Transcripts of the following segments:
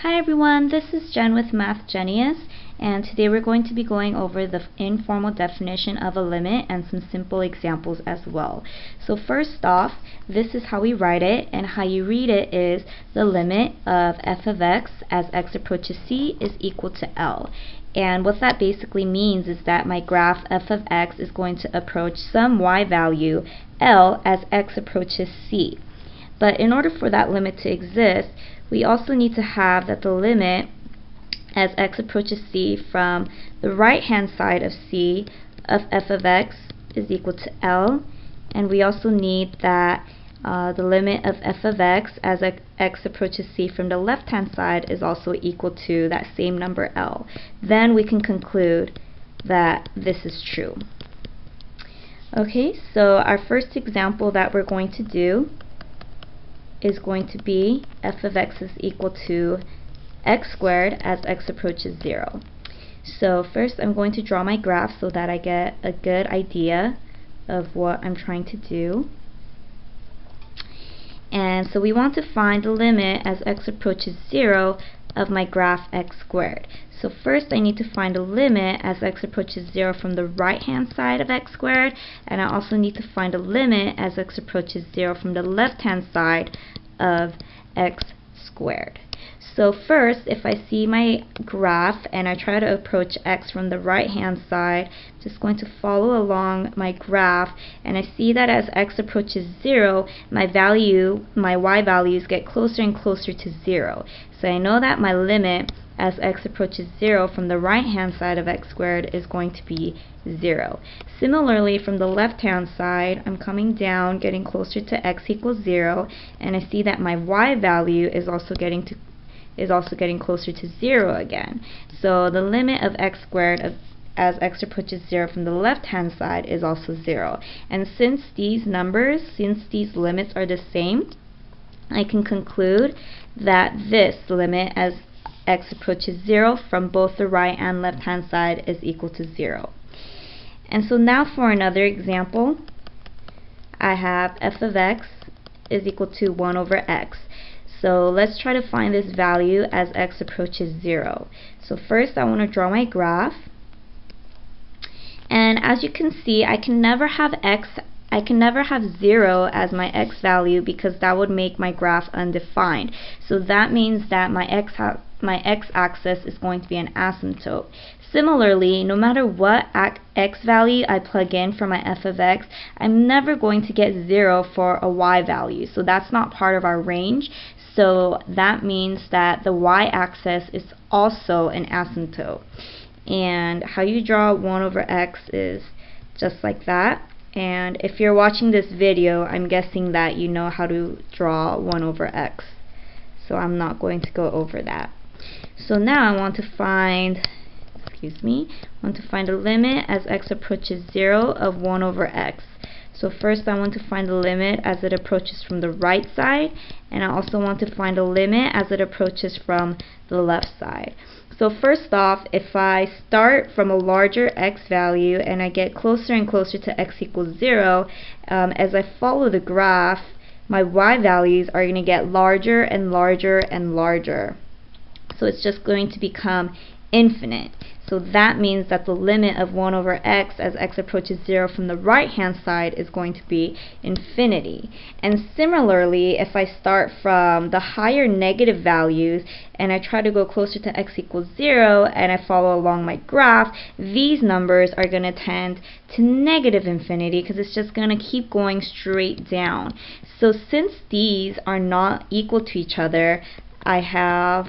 Hi everyone, this is Jen with Math Genius, and today we're going to be going over the informal definition of a limit and some simple examples as well. So first off, this is how we write it, and how you read it is the limit of f of x as x approaches c is equal to L. And what that basically means is that my graph f of x is going to approach some y value L as x approaches c. But in order for that limit to exist, we also need to have that the limit as x approaches c from the right hand side of c of f of x is equal to L, and we also need that the limit of f of x as x approaches c from the left hand side is also equal to that same number L. Then we can conclude that this is true. Okay, so our first example that we're going to do is going to be f of x is equal to x squared as x approaches 0. So first I'm going to draw my graph so that I get a good idea of what I'm trying to do. And so we want to find the limit as x approaches 0 of my graph x squared. So first I need to find a limit as x approaches 0 from the right hand side of x squared, and I also need to find a limit as x approaches 0 from the left hand side of x squared. So first, if I see my graph and I try to approach x from the right hand side, I'm just going to follow along my graph, and I see that as x approaches 0, my y values get closer and closer to 0. So I know that my limit as x approaches 0 from the right hand side of x squared is going to be 0. Similarly, from the left hand side, I'm coming down, getting closer to x equals 0, and I see that my y value is also getting closer to 0 again. So the limit of x squared as x approaches 0 from the left hand side is also 0. And since these limits are the same, I can conclude that this limit as x approaches 0 from both the right and left hand side is equal to 0. And so now for another example, I have f of x is equal to 1 over x. So let's try to find this value as x approaches 0. So first I want to draw my graph, and as you can see, I can never have 0 as my x value, because that would make my graph undefined. So that means that my x-axis is going to be an asymptote. Similarly, no matter what x value I plug in for my f of x, I'm never going to get 0 for a y value. So that's not part of our range. So that means that the y-axis is also an asymptote. And how you draw 1 over x is just like that. And if you're watching this video, I'm guessing that you know how to draw 1 over x. So I'm not going to go over that. So now I want to find a limit as x approaches 0 of 1 over x. So first I want to find the limit as it approaches from the right side, and I also want to find a limit as it approaches from the left side. So first off, if I start from a larger x value and I get closer and closer to x equals 0, as I follow the graph, my y values are going to get larger and larger and larger. So it's just going to become infinite. So that means that the limit of 1 over x as x approaches 0 from the right hand side is going to be infinity. And similarly, if I start from the higher negative values and I try to go closer to x equals 0 and I follow along my graph, these numbers are going to tend to negative infinity, because it's just going to keep going straight down. So since these are not equal to each other, I have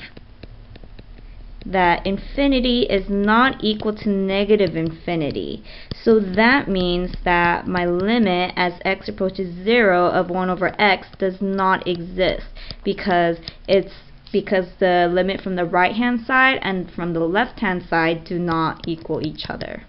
that infinity is not equal to negative infinity. So that means that my limit as x approaches 0 of 1 over x does not exist, because the limit from the right hand side and from the left hand side do not equal each other.